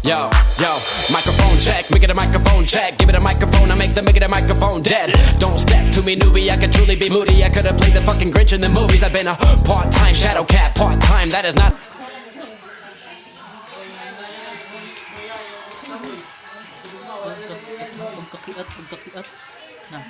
Yo, microphone check, make it a microphone check. Give it a microphone, I make it a microphone dead. Don't step to me, newbie, I could truly be moody. I could have played the fucking Grinch in the movies. I've been a part-time shadow cat, part-time, that is not. Pagkakiat. Na.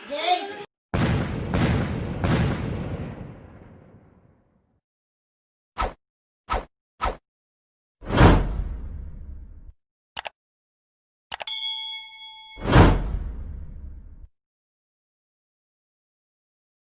Jake!